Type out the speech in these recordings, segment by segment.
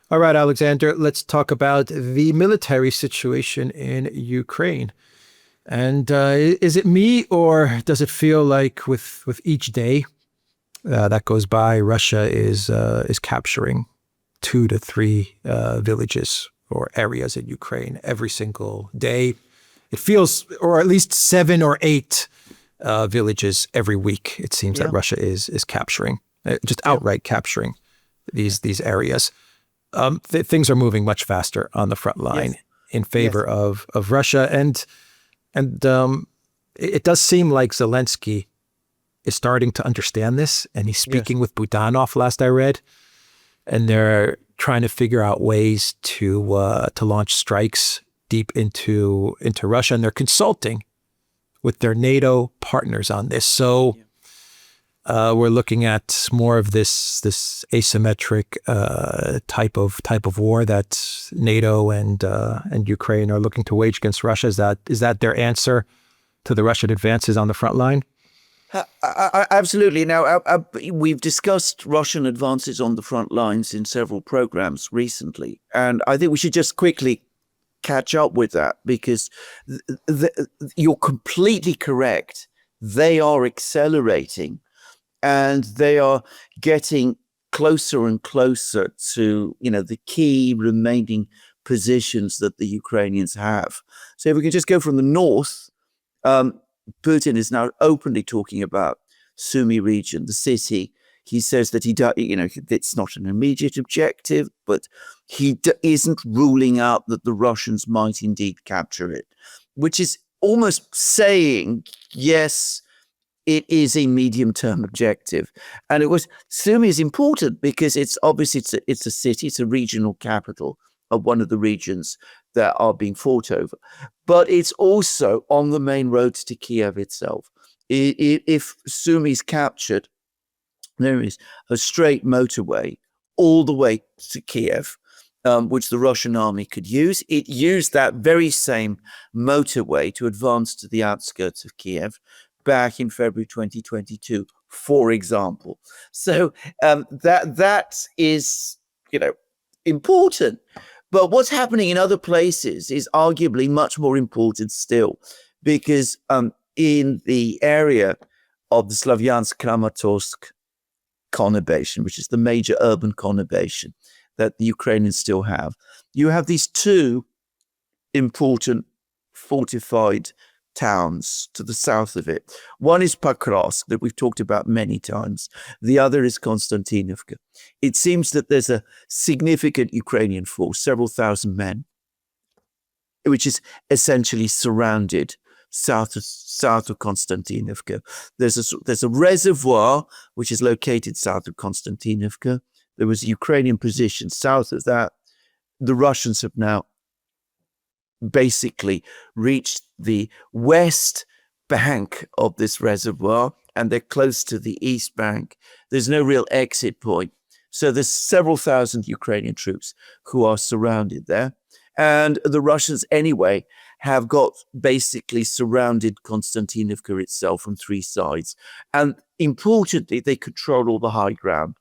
All right, Alexander, let's talk about the military situation in Ukraine. And is it me, or does it feel like with each day that goes by, Russia is capturing 2 to 3 villages or areas in Ukraine every single day? It feels, or at least 7 or 8 villages every week. It seems that Yeah, Russia is capturing, just yeah, outright capturing these areas. Things are moving much faster on the front line yes, in yes, favor of Russia, and it does seem like Zelensky is starting to understand this, and he's yes. speaking with Budanov last I read, and they're trying to figure out ways to launch strikes deep into Russia, and they're consulting with their NATO partners on this. So Yeah. we're looking at more of this asymmetric type of war that NATO and Ukraine are looking to wage against Russia. Is that their answer to the Russian advances on the front line? Absolutely. Now, we've discussed Russian advances on the front lines in several programs recently, and I think we should just quickly catch up with that because you're completely correct. They are accelerating and they are getting closer and closer to, the key remaining positions that the Ukrainians have. So if we can just go from the north, um, Putin is now openly talking about Sumy region, the city. He says that it's not an immediate objective, but isn't ruling out that the Russians might indeed capture it, which is almost saying, yes, it is a medium-term objective. And Sumy is important because it's a city, it's a regional capital of one of the regions that are being fought over. But it's also on the main roads to Kiev itself. If Sumy is captured, there is a straight motorway all the way to Kiev, which the Russian army could use. It used that very same motorway to advance to the outskirts of Kiev back in February 2022, for example. So that is, important. But what's happening in other places is arguably much more important still, because in the area of the Slavyansk Kramatorsk conurbation, which is the major urban conurbation that the Ukrainians still have, you have these two important fortified towns to the south of it. One is Pakrovsk, that we've talked about many times. The other is Konstantinovka. It seems that there's a significant Ukrainian force, several thousand men, which is essentially surrounded south of Konstantinovka. There's a reservoir which is located south of Konstantinovka. There was a Ukrainian position south of that. The Russians have now basically reached the west bank of this reservoir, and they're close to the east bank. There's no real exit point. So there's several thousand Ukrainian troops who are surrounded there. And the Russians, anyway, have got basically surrounded Konstantinovka itself from 3 sides. And importantly, they control all the high ground.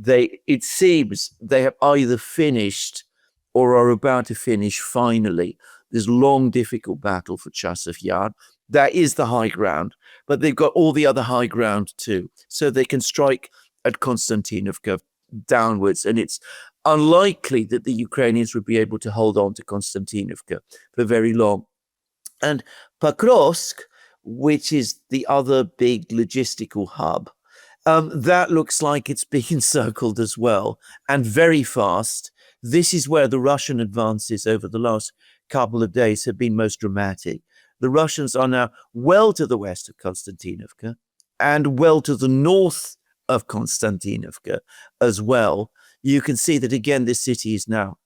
It seems they have either finished or are about to finish finally this long, difficult battle for Chasiv Yar. That is the high ground, but they've got all the other high ground too. So they can strike at Konstantinovka downwards, and it's unlikely that the Ukrainians would be able to hold on to Konstantinovka for very long. And Pakrovsk, which is the other big logistical hub, that looks like it's being encircled as well, and very fast. This is where the Russian advances over the last couple of days have been most dramatic. The Russians are now well to the west of Konstantinovka and well to the north of Konstantinovka as well. You can see that again, this city is now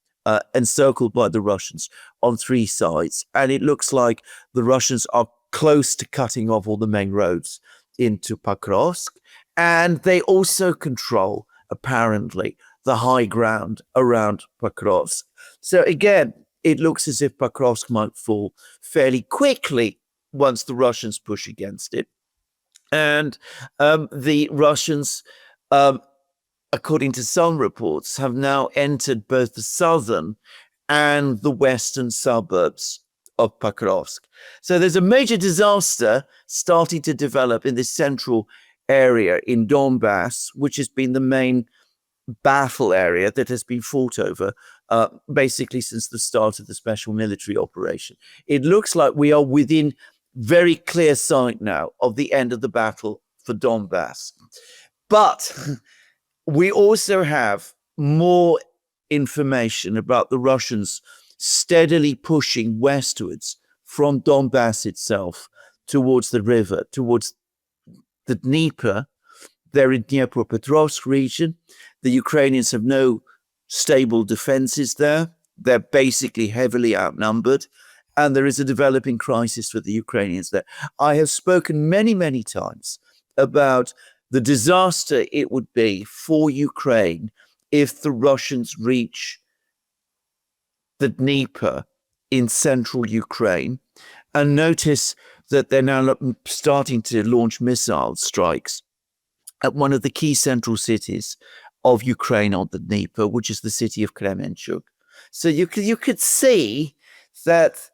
encircled by the Russians on 3 sides. And it looks like the Russians are close to cutting off all the main roads into Pakrovsk. And they also control, apparently, the high ground around Pakrovsk. So again, it looks as if Pakrovsk might fall fairly quickly once the Russians push against it. And the Russians, um, according to some reports, have now entered both the southern and the western suburbs of Pokrovsk. So there's a major disaster starting to develop in this central area in Donbass, which has been the main battle area that has been fought over basically since the start of the special military operation. It looks like we are within very clear sight now of the end of the battle for Donbass. But we also have more information about the Russians steadily pushing westwards from Donbass itself towards the river, towards the Dnieper. They're in Dnipropetrovsk region. The Ukrainians have no stable defenses there. They're basically heavily outnumbered. And there is a developing crisis for the Ukrainians there. I have spoken many, many times about the disaster it would be for Ukraine if the Russians reach the Dnieper in central Ukraine. And notice that they're now starting to launch missile strikes at one of the key central cities of Ukraine on the Dnieper, which is the city of Kremenchuk. So you could see that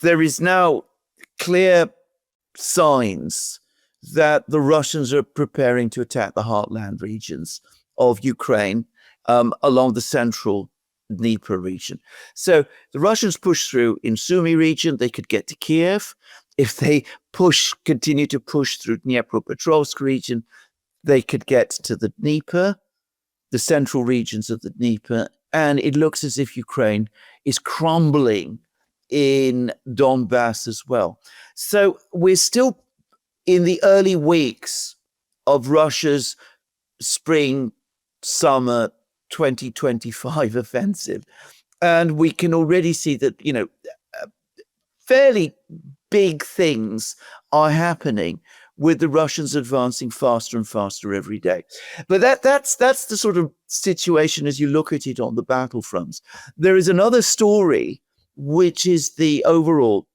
there is now clear signs that the Russians are preparing to attack the heartland regions of Ukraine along the central Dnieper region. So the Russians push through in Sumy region, they could get to Kiev. If they continue to push through Dnipropetrovsk region, they could get to the Dnieper, the central regions of the Dnieper, and it looks as if Ukraine is crumbling in Donbass as well. So we're still in the early weeks of Russia's spring-summer 2025 offensive. And we can already see that, fairly big things are happening with the Russians advancing faster and faster every day. But that's the sort of situation as you look at it on the battlefronts. There is another story, which is the overall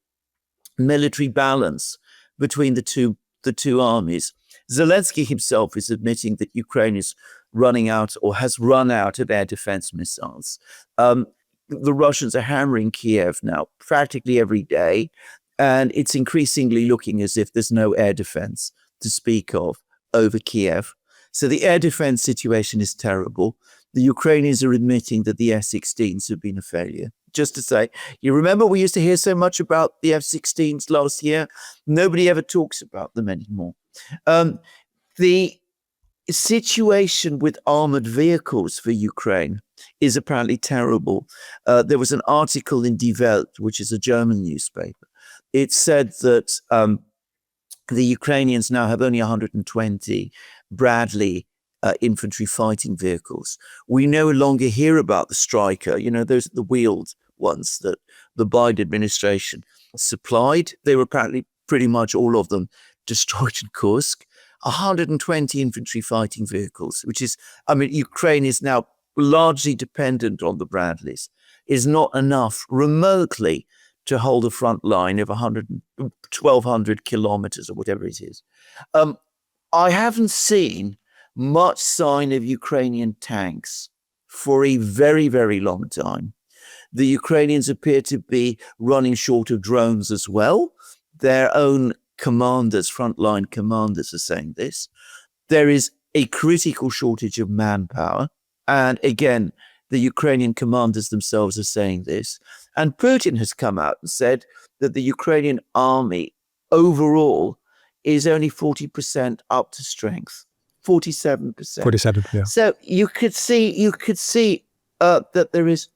military balance between the two armies. Zelensky himself is admitting that Ukraine is running out or has run out of air defense missiles. The Russians are hammering Kiev now practically every day, and it's increasingly looking as if there's no air defense to speak of over Kiev. So the air defense situation is terrible. The Ukrainians are admitting that the F-16s have been a failure. Just to say, you remember we used to hear so much about the F-16s last year? Nobody ever talks about them anymore. The situation with armored vehicles for Ukraine is apparently terrible. There was an article in Die Welt, which is a German newspaper. It said that the Ukrainians now have only 120 Bradley infantry fighting vehicles. We no longer hear about the Striker, those are the wheeled ones that the Biden administration supplied. They were apparently pretty much all of them destroyed in Kursk. 120 infantry fighting vehicles, which is, Ukraine is now largely dependent on the Bradleys, is not enough remotely to hold a front line of 1,200 kilometers or whatever it is. I haven't seen much sign of Ukrainian tanks for a very, very long time. The Ukrainians appear to be running short of drones as well. Their own commanders, frontline commanders, are saying this. There is a critical shortage of manpower. And again, the Ukrainian commanders themselves are saying this. And Putin has come out and said that the Ukrainian army overall is only 40% up to strength, 47%. 47, yeah. So you could see that there is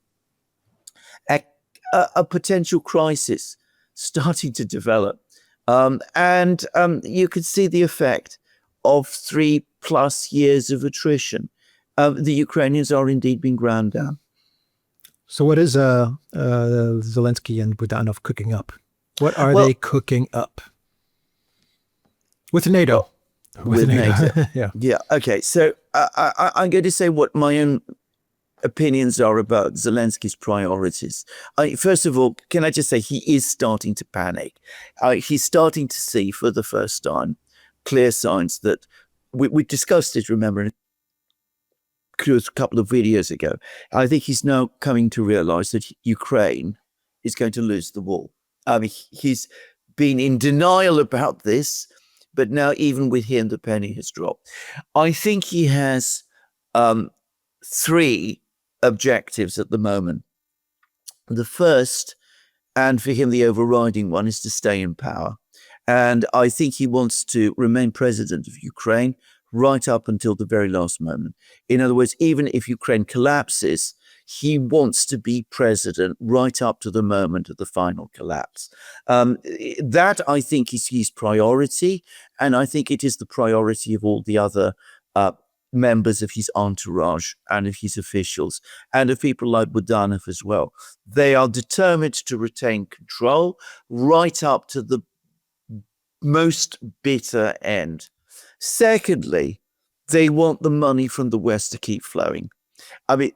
a potential crisis starting to develop. And you could see the effect of 3+ years of attrition. The Ukrainians are indeed being ground down. So what is Zelensky and Budanov cooking up? What are they cooking up? With NATO. With NATO. Yeah. Yeah. Okay. So I'm going to say what my own opinions are about Zelensky's priorities. First of all, can I just say he is starting to panic. He's starting to see for the first time clear signs that we discussed it, remember, a couple of videos ago. I think he's now coming to realize that Ukraine is going to lose the war. I mean, he's been in denial about this, but now even with him, the penny has dropped. I think he has three objectives at the moment. The first, and for him the overriding one, is to stay in power. And I think he wants to remain president of Ukraine right up until the very last moment. In other words, even if Ukraine collapses, he wants to be president right up to the moment of the final collapse. That, I think, is his priority, and I think it is the priority of all the other members of his entourage and of his officials, and of people like Budanov as well. They are determined to retain control right up to the most bitter end. Secondly, they want the money from the West to keep flowing. I mean,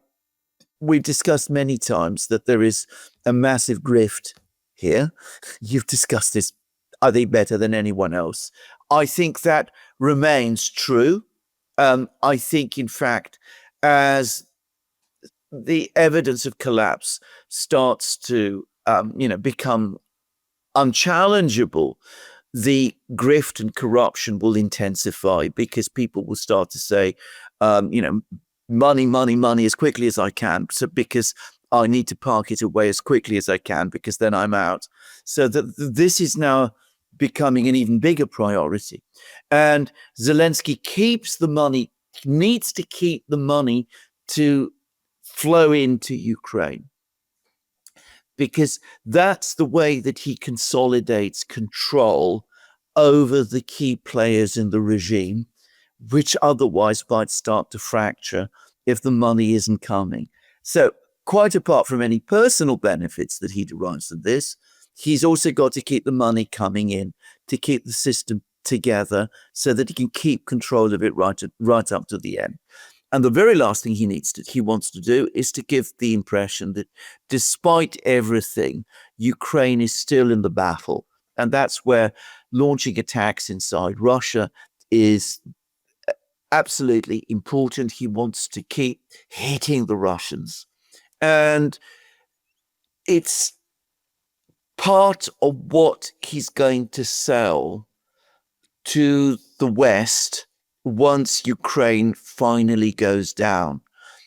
we've discussed many times that there is a massive grift here. You've discussed this, I think, better than anyone else. I think that remains true. I think, in fact, as the evidence of collapse starts to, become unchallengeable, the grift and corruption will intensify, because people will start to say, money, money, money as quickly as I can. So because I need to park it away as quickly as I can, because then I'm out. So that this is now becoming an even bigger priority. And Zelensky needs to keep the money to flow into Ukraine, because that's the way that he consolidates control over the key players in the regime, which otherwise might start to fracture if the money isn't coming. So quite apart from any personal benefits that he derives from this, he's also got to keep the money coming in to keep the system together so that he can keep control of it right up to the end. And the very last thing he wants to do is to give the impression that despite everything, Ukraine is still in the battle. And that's where launching attacks inside Russia is absolutely important. He wants to keep hitting the Russians. And it's part of what he's going to sell to the West once Ukraine finally goes down.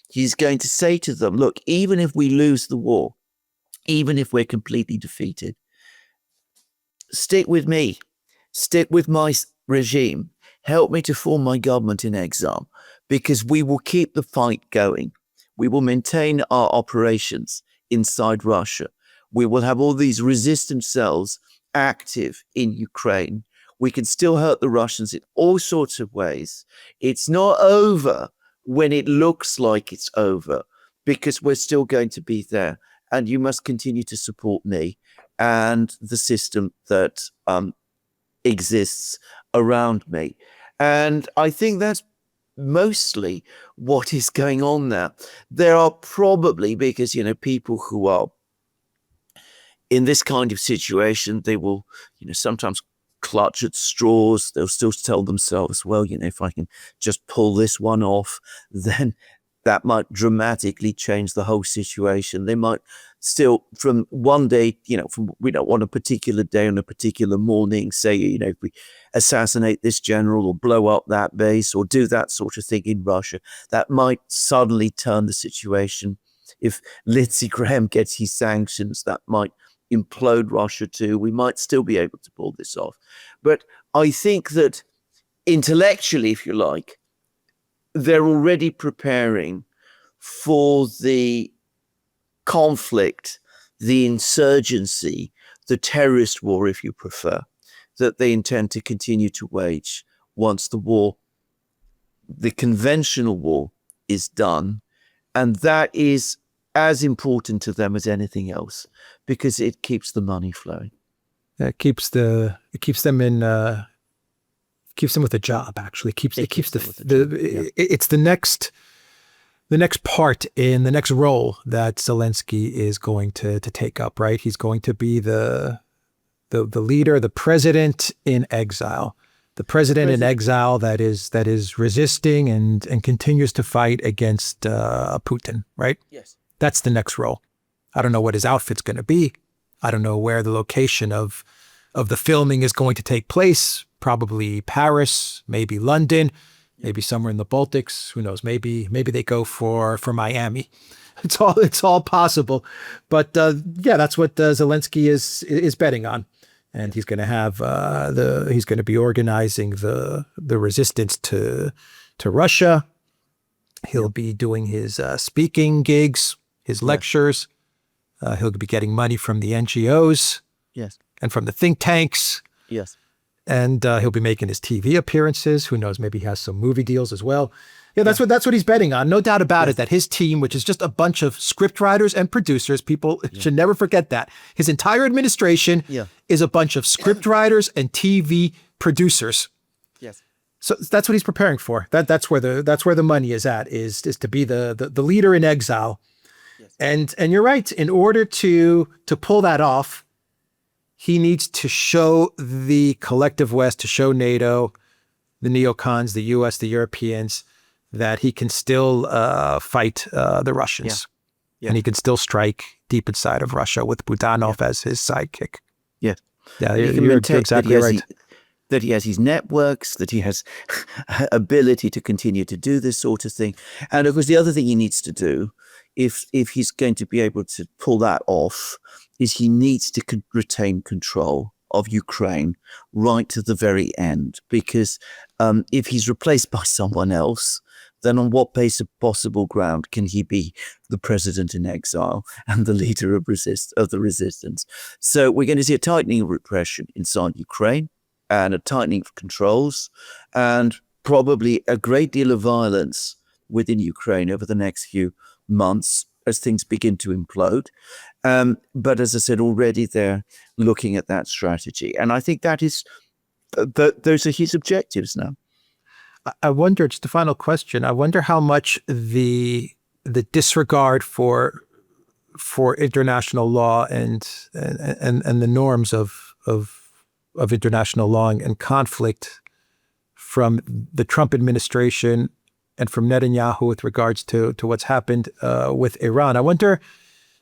He's going to say to them, look, even if we lose the war, even if we're completely defeated, stick with me, stick with my regime, help me to form my government in exile, because we will keep the fight going. We will maintain our operations inside Russia. We will have all these resistance cells active in Ukraine. We can still hurt the Russians in all sorts of ways. It's not over when it looks like it's over, because we're still going to be there. And you must continue to support me and the system that exists around me. And I think that's mostly what is going on there. There are probably, because, people who are in this kind of situation, they will, sometimes clutch at straws. They'll still tell themselves, well, if I can just pull this one off, then that might dramatically change the whole situation. They might still, from one day, on a particular day, on a particular morning, say, if we assassinate this general or blow up that base or do that sort of thing in Russia, that might suddenly turn the situation. If Lindsey Graham gets his sanctions, that might implode Russia too. We might still be able to pull this off. But I think that intellectually, if you like, they're already preparing for the conflict, the insurgency, the terrorist war, if you prefer, that they intend to continue to wage once the war, the conventional war, is done. And that is as important to them as anything else, because it keeps the money flowing. It keeps them with a job. Actually, it's the next part in the next role that Zelensky is going to take up. Right, he's going to be the leader, the president in exile, The president in exile that is resisting and continues to fight against Putin, right? Yes. That's the next role. I don't know what his outfit's going to be. I don't know where the location of the filming is going to take place. Probably Paris, maybe London, maybe somewhere in the Baltics. Who knows? Maybe they go for Miami. It's all possible. But yeah, that's what Zelensky is betting on. And he's going to have he's going to be organizing the resistance to Russia. He'll be doing his speaking gigs, his lectures. He'll be getting money from the NGOs, yes, and from the think tanks. Yes, and he'll be making his TV appearances. Who knows? Maybe he has some movie deals as well. Yeah, that's what he's betting on. No doubt about it. That his team, which is just a bunch of script writers and producers, people should never forget that his entire administration is a bunch of script writers and TV producers. Yes. So that's what he's preparing for. That's where the money is at. Is to be the leader in exile. Yes. And you're right. In order to pull that off, he needs to show the collective West, to show NATO, the neocons, the U.S., the Europeans, that he can still fight the Russians. Yeah. And he can still strike deep inside of Russia with Budanov as his sidekick. Yeah. Yeah, you're exactly right. That he has his networks, that he has ability to continue to do this sort of thing. And of course, the other thing he needs to do, if he's going to be able to pull that off, is he needs to retain control of Ukraine right to the very end. Because if he's replaced by someone else, then on what base of possible ground can he be the president in exile and the leader of the resistance? So we're going to see a tightening of repression inside Ukraine, and a tightening of controls, and probably a great deal of violence within Ukraine over the next few months as things begin to implode. But as I said already, they're looking at that strategy. And I think that is, those are his objectives now. I wonder, just a final question, I wonder how much the disregard for international law and the norms of international law and conflict from the Trump administration and from Netanyahu with regards to what's happened with Iran. I wonder,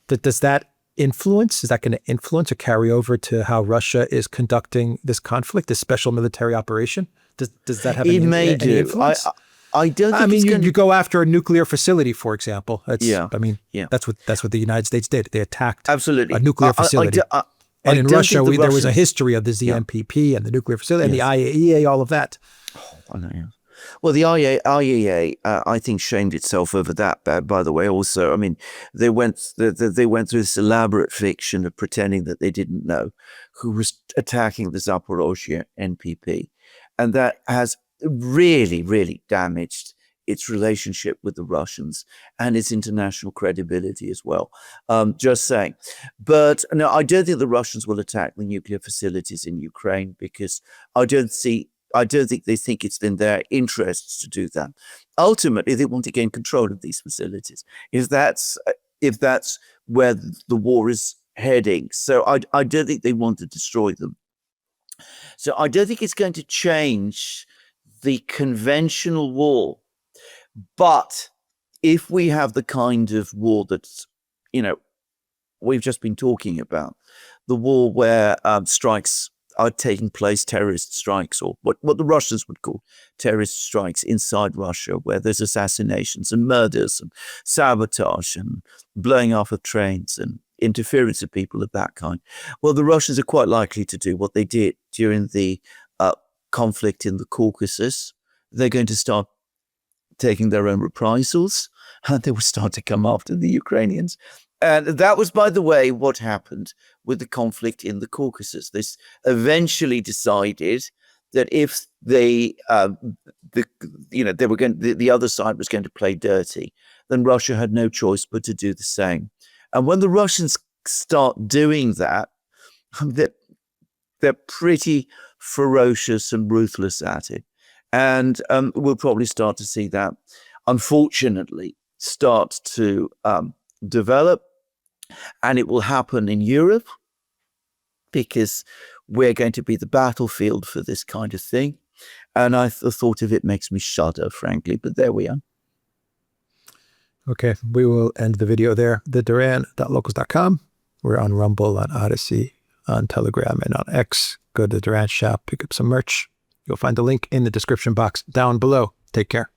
is that going to influence or carry over to how Russia is conducting this conflict, this special military operation? Does that have any influence? I don't think you go after a nuclear facility, for example. That's what the United States did. They attacked a nuclear facility. And in Russia, there was a history of the ZMPP and the nuclear facility and the IAEA, all of that. Oh, I know, yeah. Well, the IAEA, I think, shamed itself over that, by the way, also. I mean, they went through this elaborate fiction of pretending that they didn't know who was attacking the Zaporozhye NPP. And that has really, really damaged its relationship with the Russians and its international credibility as well. Just saying. But no, I don't think the Russians will attack the nuclear facilities in Ukraine, because I don't think they think it's in their interests to do that. Ultimately, they want to gain control of these facilities, if that's where the war is heading. So I don't think they want to destroy them. So I don't think it's going to change the conventional war. But if we have the kind of war that's, we've just been talking about, the war where strikes are taking place, terrorist strikes, or what the Russians would call terrorist strikes inside Russia, where there's assassinations and murders and sabotage and blowing off of trains and interference of people of that kind. Well, the Russians are quite likely to do what they did during the conflict in the Caucasus. They're going to start taking their own reprisals, and they will start to come after the Ukrainians. And that was, by the way, what happened with the conflict in the Caucasus. This eventually decided that if the other side was going to play dirty, then Russia had no choice but to do the same. And when the Russians start doing that, they're pretty ferocious and ruthless at it. And we'll probably start to see that, unfortunately, start to develop. And it will happen in Europe, because we're going to be the battlefield for this kind of thing. And the thought of it makes me shudder, frankly, but there we are. Okay, we will end the video there. theduran.locals.com. We're on Rumble, on Odyssey, on Telegram, and on X. Go to the Duran shop, pick up some merch. You'll find the link in the description box down below. Take care.